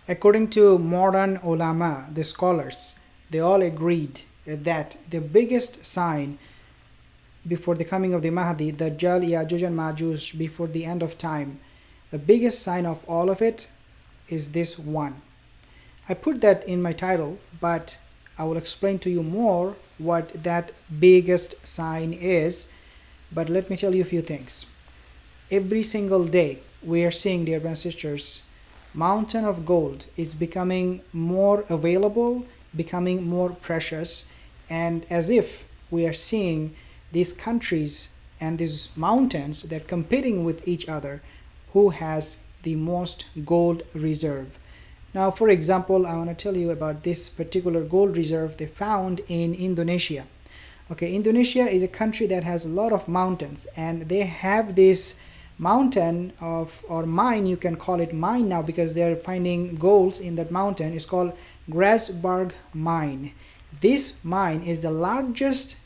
According to modern ulama, the scholars, they all agreed that the biggest sign before the coming of the Mahdi, the Dajjal, Yajuj and Majuj, before the end of time, the biggest sign of all of it is this one. I put that in my title, but I will explain to you more what that biggest sign is. But let me tell you a few things. Every single day we are seeing, dear brothers and sisters, mountain of gold is becoming more available, becoming more precious, and as if we are seeing these countries and these mountains, they're competing with each other, who has the most gold reserve. Now, for example, I want to tell you about this particular gold reserve they found in Indonesia. Okay, Indonesia is a country that has a lot of mountains, and they have this mountain of, or mine, you can call it mine now because they're finding golds in that mountain. It's called Grasberg mine. This mine is the largest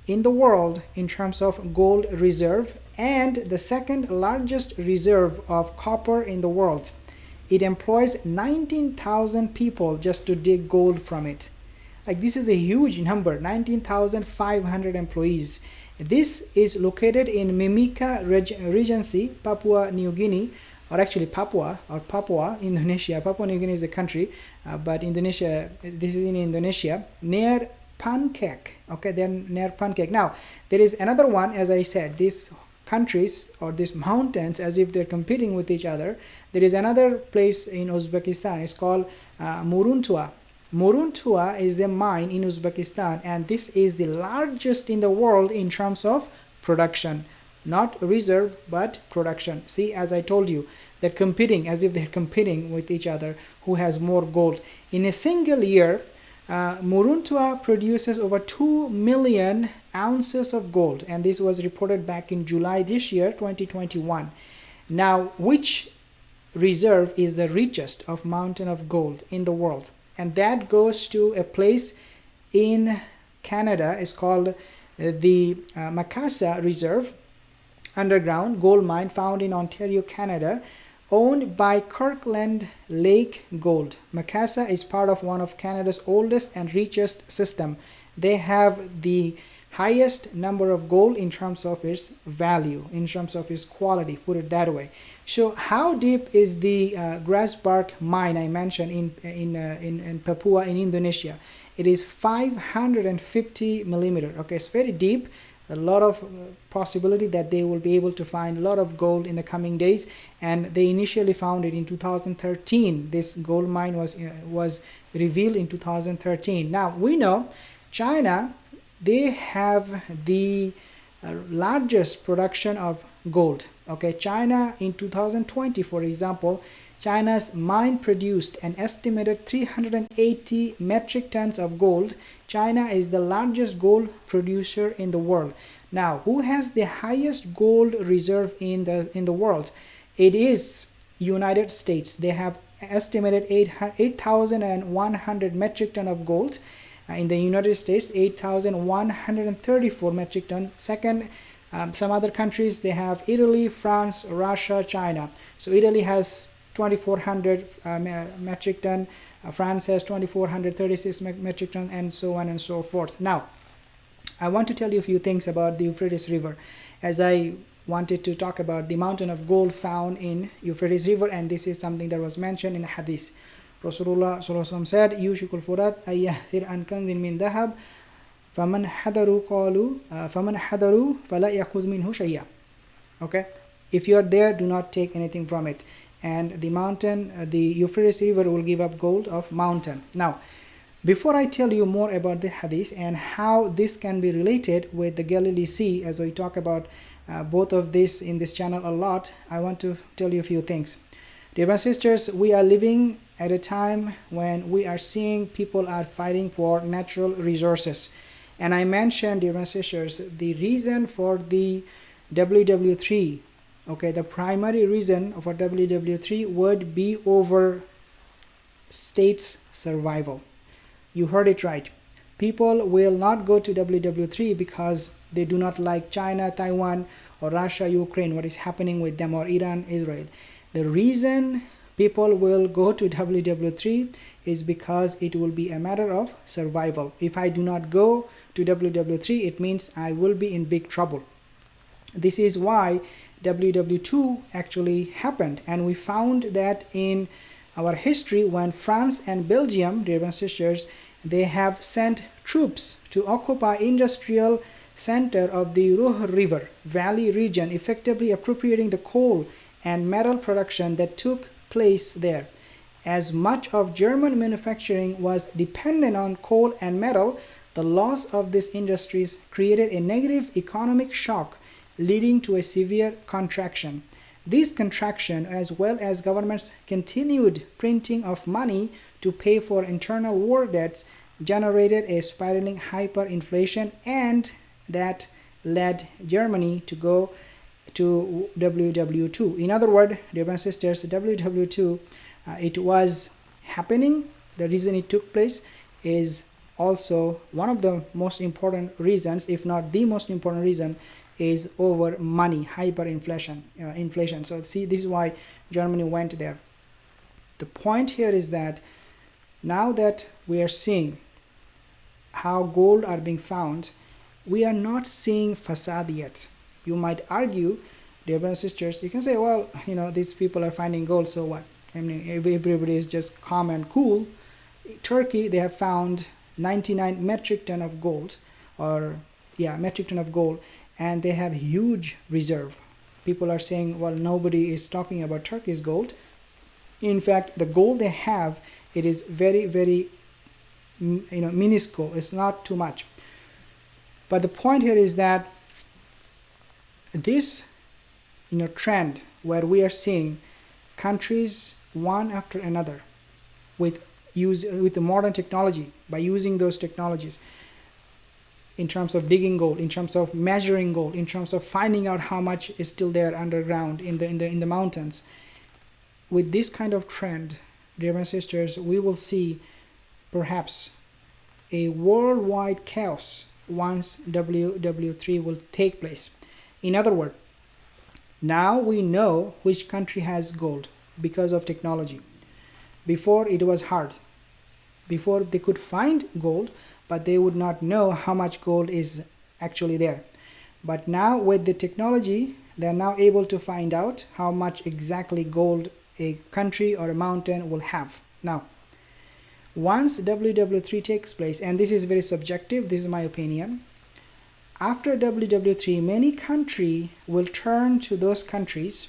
in the world in terms of gold reserve, and the second largest reserve of copper in the world. It employs 19,000 people just to dig gold from it. Like, this is a huge number, 19,500 employees. This is located in Mimika Regency, Papua New Guinea, or actually Papua, Indonesia. Papua New Guinea is a country, but Indonesia, this is in Indonesia, near Pankek. Okay, then near Pankek. Now, there is another one, as I said, these countries or these mountains, as if they're competing with each other. There is another place in Uzbekistan. It's called Muruntua. Muruntua is a mine in Uzbekistan, and this is the largest in the world in terms of production. Not reserve, but production. See, as I told you, they're competing, as if they're competing with each other, who has more gold. In a single year, Muruntua produces over 2 million ounces of gold, and this was reported back in July this year, 2021. Now, which reserve is the richest of mountain of gold in the world? And that goes to a place in Canada. It's called the Macassa Reserve, underground gold mine found in Ontario, Canada, owned by Kirkland Lake Gold. Macassa is part of one of Canada's oldest and richest system. They have the highest number of gold in terms of its value, in terms of its quality, put it that way. So how deep is the Grasberg mine I mentioned in Papua in Indonesia? It is 550 millimeter. Okay, it's very deep. A lot of possibility that they will be able to find a lot of gold in the coming days, and they initially found it in 2013. This gold mine was revealed in 2013. Now we know China, they have the largest production of gold. Okay, China in 2020, for example, China's mine produced an estimated 380 metric tons of gold. China is the largest gold producer in the world. Now, who has the highest gold reserve in the world? It is United States. They have estimated 8,100 metric ton of gold. In the United States, 8,134 metric ton. Second, some other countries, they have Italy, France, Russia, China. So Italy has 2,400 metric ton, France has 2,436 metric ton, and so on and so forth. Now, I want to tell you a few things about the Euphrates River, as I wanted to talk about the mountain of gold found in Euphrates River, and this is something that was mentioned in the hadith. Rasulullah ﷺ said, "Yushikul Furat ayyahthir an kanzin min dahab, faman hadaru fala yakhudh minhu shay'a." Okay, if you are there, do not take anything from it. And the mountain, the Euphrates River will give up gold of mountain. Now, before I tell you more about the hadith and how this can be related with the Galilee Sea, as we talk about both of this in this channel a lot, I want to tell you a few things. Dear brothers and sisters, we are living at a time when we are seeing people are fighting for natural resources. And I mentioned, dear brothers and sisters, the reason for the WW3. Okay, the primary reason for WW3 would be over states' survival. You heard it right. People will not go to WW3 because they do not like China, Taiwan, or Russia, Ukraine, what is happening with them, or Iran, Israel. The reason people will go to WW3 is because it will be a matter of survival. If I do not go to WW3, it means I will be in big trouble. This is why WW2 actually happened, and we found that in our history when France and Belgium, dear brothers and sisters, they have sent troops to occupy industrial center of the Ruhr River Valley region, effectively appropriating the coal and metal production that took place there. As much of German manufacturing was dependent on coal and metal, the loss of these industries created a negative economic shock, leading to a severe contraction. This contraction, as well as government's continued printing of money to pay for internal war debts, generated a spiraling hyperinflation, and that led Germany to go to WW2. In other words, dear brothers and sisters, WW2, it was happening. The reason it took place is also one of the most important reasons, if not the most important reason, is over money, hyperinflation, inflation. So see, this is why Germany went there. The point here is that now that we are seeing how gold are being found, we are not seeing facade yet. You might argue, dear brothers and sisters, you can say, well, these people are finding gold, so what? I mean, everybody is just calm and cool. Turkey, they have found 99 metric ton of gold, metric ton of gold, and they have huge reserve. People are saying, well, nobody is talking about Turkey's gold. In fact, the gold they have, it is very, very minuscule. It's not too much. But the point here is that this trend where we are seeing countries one after another with the modern technology, by using those technologies, in terms of digging gold, in terms of measuring gold, in terms of finding out how much is still there underground in the mountains. With this kind of trend, dear brothers and sisters, we will see perhaps a worldwide chaos once WW3 will take place. In other words, now we know which country has gold because of technology. Before it was hard. Before they could find gold, but they would not know how much gold is actually there. But now with the technology, they are now able to find out how much exactly gold a country or a mountain will have. Now, once WW3 takes place, and this is very subjective, this is my opinion, after WW3, many countries will turn to those countries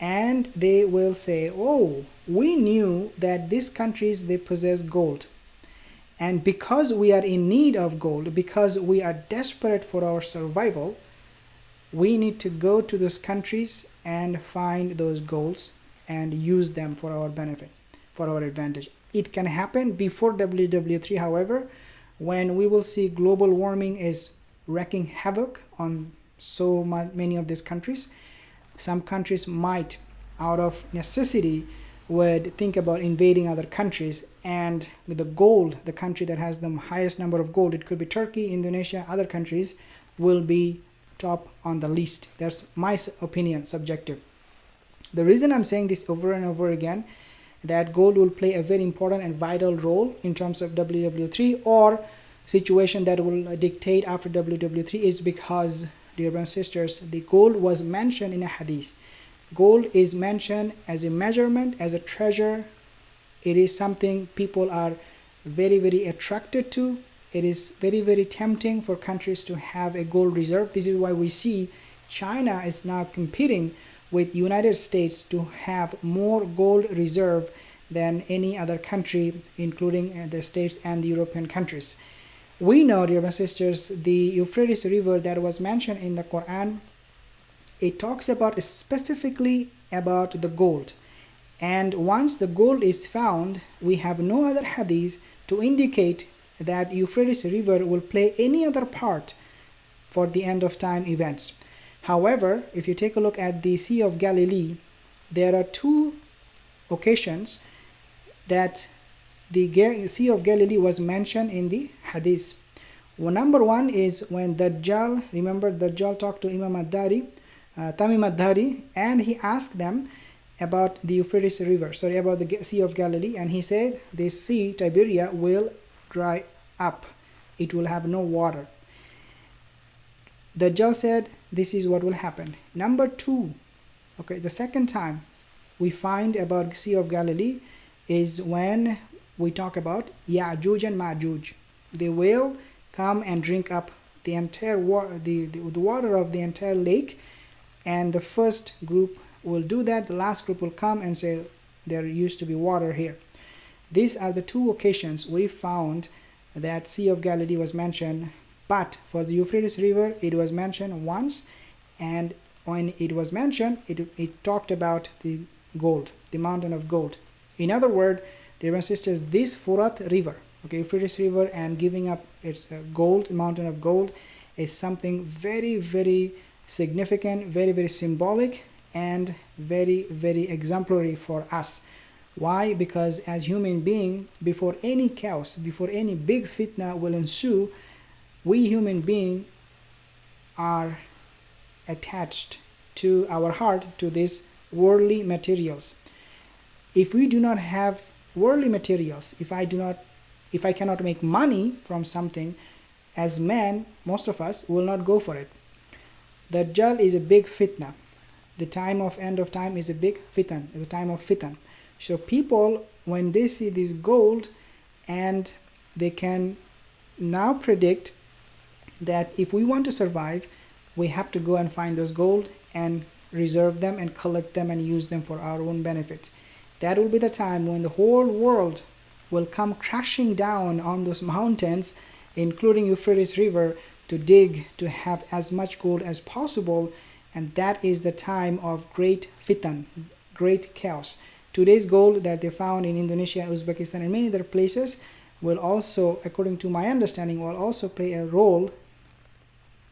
and they will say, oh, we knew that these countries, they possess gold. And because we are in need of gold, because we are desperate for our survival, we need to go to those countries and find those golds and use them for our benefit, for our advantage. It can happen before WW3, however, when we will see global warming is wreaking havoc on so many of these countries. Some countries might, out of necessity, would think about invading other countries, and with the gold, the country that has the highest number of gold, it could be Turkey, Indonesia, other countries, will be top on the list. That's my opinion, subjective. The reason I'm saying this over and over again, that gold will play a very important and vital role in terms of WW3 or situation that will dictate after WW3 is because, dear brothers and sisters, the gold was mentioned in a hadith. Gold is mentioned as a measurement, as a treasure. It is something people are very, very attracted to. It is very, very tempting for countries to have a gold reserve. This is why we see China is now competing with United States to have more gold reserve than any other country, including the States and the European countries. We know, dear brothers and sisters, the Euphrates River that was mentioned in the Quran, it talks about specifically about the gold. And once the gold is found, we have no other hadith to indicate that Euphrates River will play any other part for the end of time events. However, if you take a look at the Sea of Galilee, there are two occasions that the Sea of Galilee was mentioned in the hadith. Well, number one is when Dajjal, remember Dajjal talked to Imam Mahdi, Tamim Ad-Dari, and he asked them, about the Euphrates River, about the Sea of Galilee, and he said this sea, Tiberia, will dry up. It will have no water. Dajjal said this is what will happen. Number 2, okay, the second time we find about Sea of Galilee is when we talk about Yajuj and Majuj. They will come and drink up the entire water, the water of the entire lake, and the first group will do that. The last group will come and say there used to be water here. These are the 2 occasions we found that Sea of Galilee was mentioned, but for the Euphrates River it was mentioned once, and when it was mentioned it talked about the gold, the mountain of gold. In other words, dear brothers and sisters, this Furat River, okay, Euphrates River, and giving up its gold, mountain of gold, is something very, very significant, very, very symbolic, and very, very exemplary for us. Why? Because as human being, before any chaos, before any big fitna will ensue, we human being are attached to our heart to these worldly materials. If we do not have worldly materials, if I cannot make money from something, as man, most of us will not go for it. Dajjal is a big fitna. The time of end of time is a big fitan, the time of fitan. So people, when they see this gold, and they can now predict that if we want to survive, we have to go and find those gold and reserve them and collect them and use them for our own benefits. That will be the time when the whole world will come crashing down on those mountains, including Euphrates River, to dig, to have as much gold as possible, and that is the time of great fitan, great chaos. Today's gold that they found in Indonesia, Uzbekistan, and many other places will also, according to my understanding, will also play a role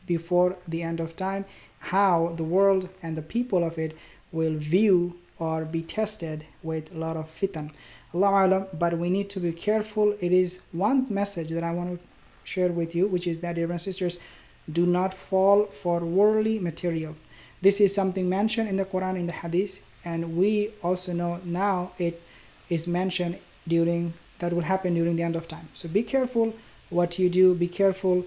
before the end of time, how the world and the people of it will view or be tested with a lot of fitan. Allahu Alam, but we need to be careful. It is one message that I want to share with you, which is that, dear brothers and sisters, do not fall for worldly material. This is something mentioned in the Quran, in the Hadith, and we also know now it is mentioned during, that will happen during the end of time. So be careful what you do, be careful,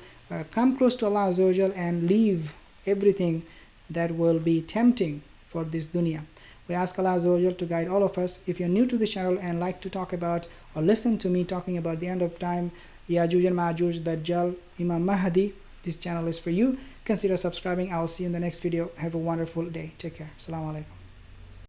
come close to Allah Azza wa Jal and leave everything that will be tempting for this dunya. We ask Allah Azza wa Jal to guide all of us. If you're new to this channel and like to talk about or listen to me talking about the end of time, Yajuj and Majuj, Dajjal, Imam Mahdi, this channel is for you. Consider subscribing. I will see you in the next video. Have a wonderful day. Take care. Assalamu alaikum.